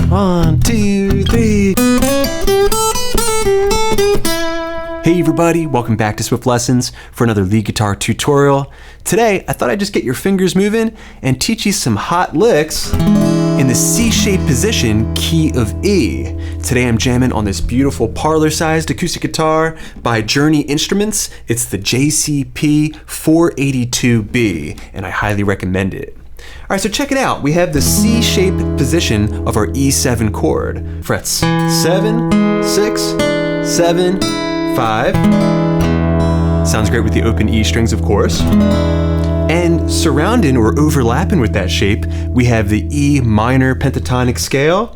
1, 2, 3. Hey everybody, welcome back to Swiftlessons for another lead guitar tutorial. Today, I thought I'd just get your fingers moving and teach you some hot licks in the C-shaped position, key of E. Today I'm jamming on this beautiful parlor-sized acoustic guitar by Journey Instruments. It's the JCP 482B, and I highly recommend it. All right, so check it out. We have the C-shaped position of our E7 chord. Frets 7, 6, 7, 5. Sounds great with the open E strings, of course. And surrounding or overlapping with that shape, we have the E minor pentatonic scale.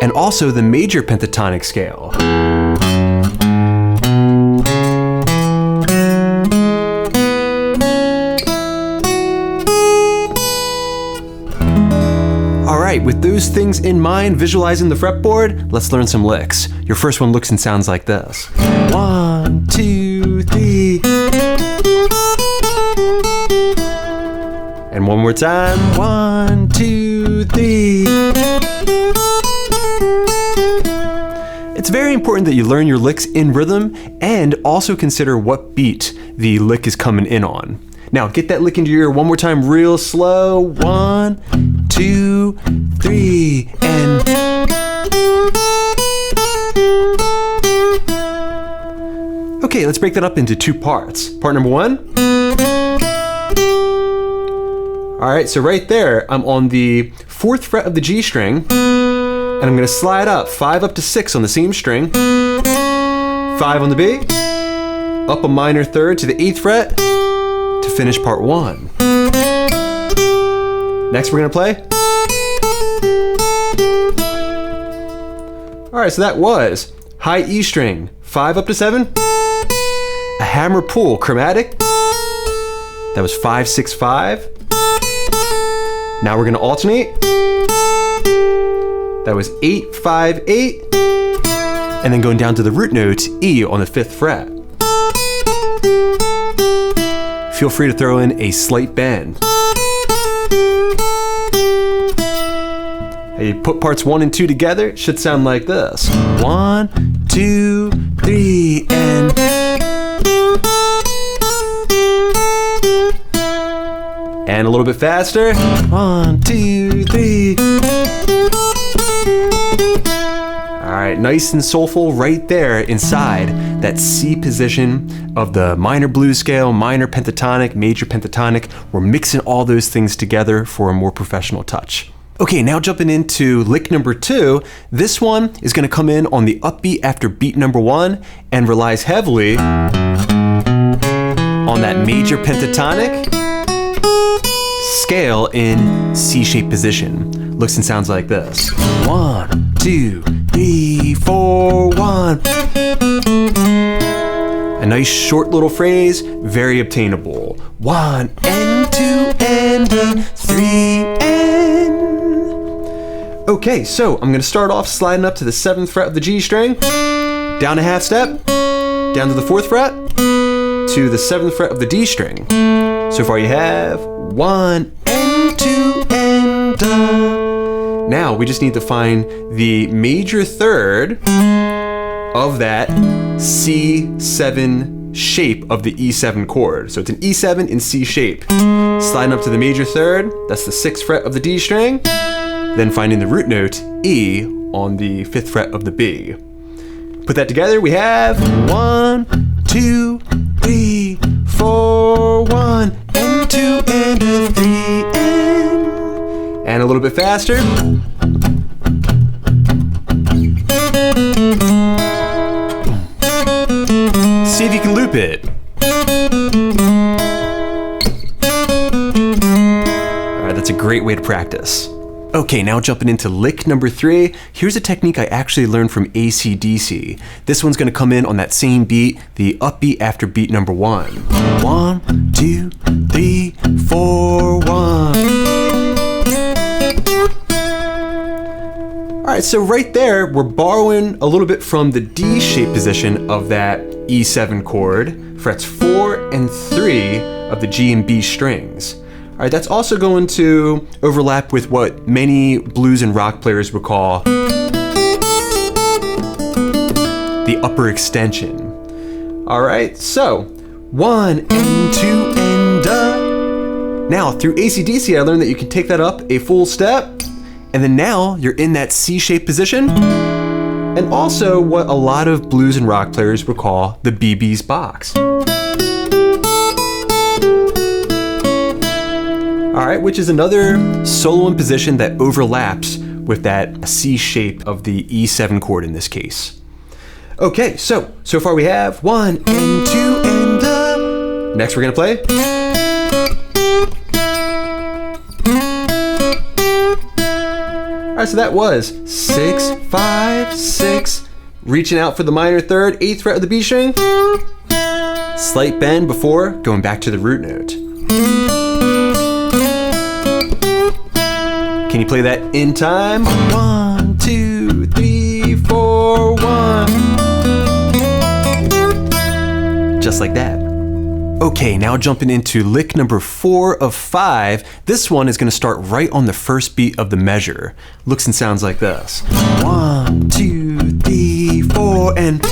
And also the major pentatonic scale. Alright, with those things in mind, visualizing the fretboard, let's learn some licks. Your first one looks and sounds like this. 1, 2, 3. And one more time. 1, 2, 3. It's very important that you learn your licks in rhythm and also consider what beat the lick is coming in on. Now get that lick into your ear one more time real slow. 1, 2, 3, and okay, let's break that up into two parts. Part number 1. Alright, so right there, I'm on the 4th fret of the G string, and I'm gonna slide up 5 up to 6 on the same string, 5 on the B, up a minor 3rd to the 8th fret, to finish part 1. Next we're gonna play. Alright, so that was high E string, 5 up to 7, a hammer pull chromatic, that was 5, 6, 5. Now we're gonna alternate. That was 8, 5, 8, and then going down to the root note, E on the 5th fret. Feel free to throw in a slight bend. You put parts 1 and 2 together, it should sound like this. 1, 2, 3, and a little bit faster. 1, 2, 3. Alright, nice and soulful right there inside that C position of the minor blues scale, minor pentatonic, major pentatonic. We're mixing all those things together for a more professional touch. Okay, now jumping into lick number 2. This one is going to come in on the upbeat after beat number 1 and relies heavily on that major pentatonic scale in C-shaped position. Looks and sounds like this. 1, 2, 3, 4, 1. A nice short little phrase, very obtainable. 1 and 2 and 3 and. Okay, so I'm gonna start off sliding up to the 7th fret of the G string, down a half step, down to the 4th fret, to the 7th fret of the D string. So far you have 1 and 2 and Now we just need to find the major 3rd of that C7 shape of the E7 chord. So it's an E7 in C shape. Sliding up to the major 3rd, that's the 6th fret of the D string, then finding the root note E on the 5th fret of the B. Put that together, we have 1, 2, 3, 4, 1, and 2, and 3, and a little bit faster. See if you can loop it. Alright, that's a great way to practice. Okay, now jumping into lick number 3. Here's a technique I actually learned from AC/DC. This one's gonna come in on that same beat, the upbeat after beat number 1. 1, 2, 3, 4, 1. Alright, so right there, we're borrowing a little bit from the D-shaped position of that E7 chord, frets 4 and 3 of the G and B strings. All right, that's also going to overlap with what many blues and rock players would call the upper extension. All right, so 1 and 2 and Now through AC/DC, I learned that you can take that up a full step, and then now you're in that C-shaped position, and also what a lot of blues and rock players would call the BB's box. All right, which is another soloing position that overlaps with that C shape of the E7 chord in this case. Okay, so far we have 1 and 2 and Next we're gonna play. All right, so that was 6, 5, 6, reaching out for the minor third, 8th fret of the B string, slight bend before going back to the root note. Can you play that in time? 1, 2, 3, 4, 1. Just like that. Okay, now jumping into lick number 4 of 5. This one is gonna start right on the first beat of the measure. Looks and sounds like this. 1, 2, 3, 4, and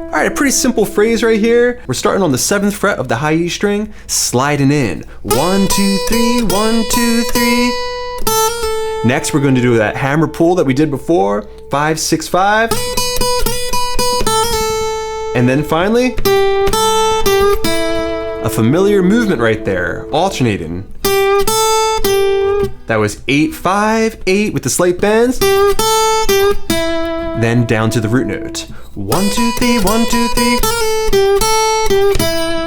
all right, a pretty simple phrase right here. We're starting on the 7th fret of the high E string, sliding in. 1, 2, 3, 1, 2, 3. Next, we're going to do that hammer pull that we did before, 5, 6, 5. And then finally, a familiar movement right there, alternating. That was 8, 5, 8 with the slight bends. Then down to the root note. 1, 2, 3, 1, 2, 3.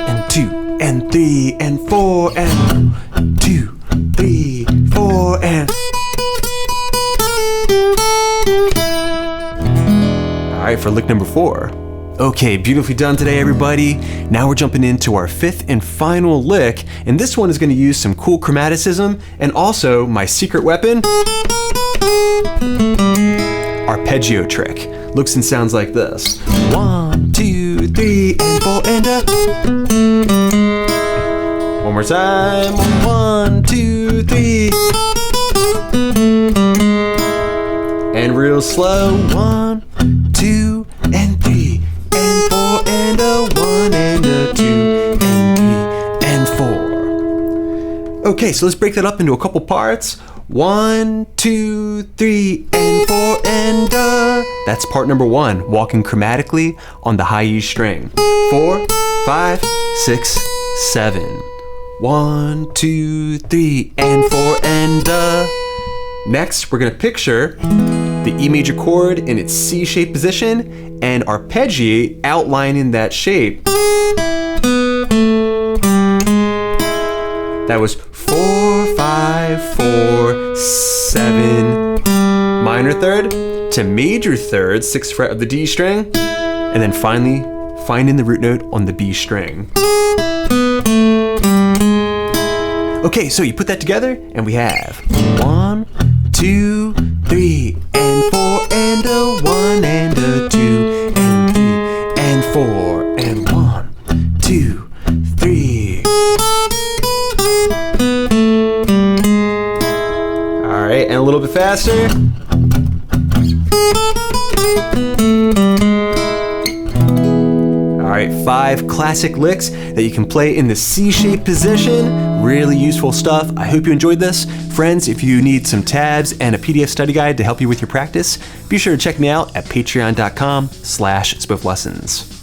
And 2, and 3, and 4, and 2, 3, 4, and. All right, for lick number 4. Okay, beautifully done today, everybody. Now we're jumping into our 5th and final lick, and this one is going to use some cool chromaticism and also my secret weapon, arpeggio trick. Looks and sounds like this. 1, 2, 3, and 4, and one more time. 1, 2, 3. And real slow. 1, 2, and 3, and 4, and a 1, and a 2, and 3, and 4. Okay, so let's break that up into a couple parts. 1, 2, 3, and 4, and That's part number 1, walking chromatically on the high E string. 4, 5, 6, 7. 1, 2, 3, and 4, and Next, we're gonna picture the E major chord in its C-shaped position and arpeggiate outlining that shape. That was 4, 5, 4, 7, minor third to major third, 6th fret of the D string, and then finally finding the root note on the B string. Okay, so you put that together and we have 1, 2, 3, and 4, and a 1, and a 2, and 3, and 4, and 1, 2, 3. All right, and a little bit faster. All right, 5 classic licks that you can play in the C-shaped position. Really useful stuff. I hope you enjoyed this. Friends, if you need some tabs and a PDF study guide to help you with your practice, be sure to check me out at patreon.com/Swiftlessons.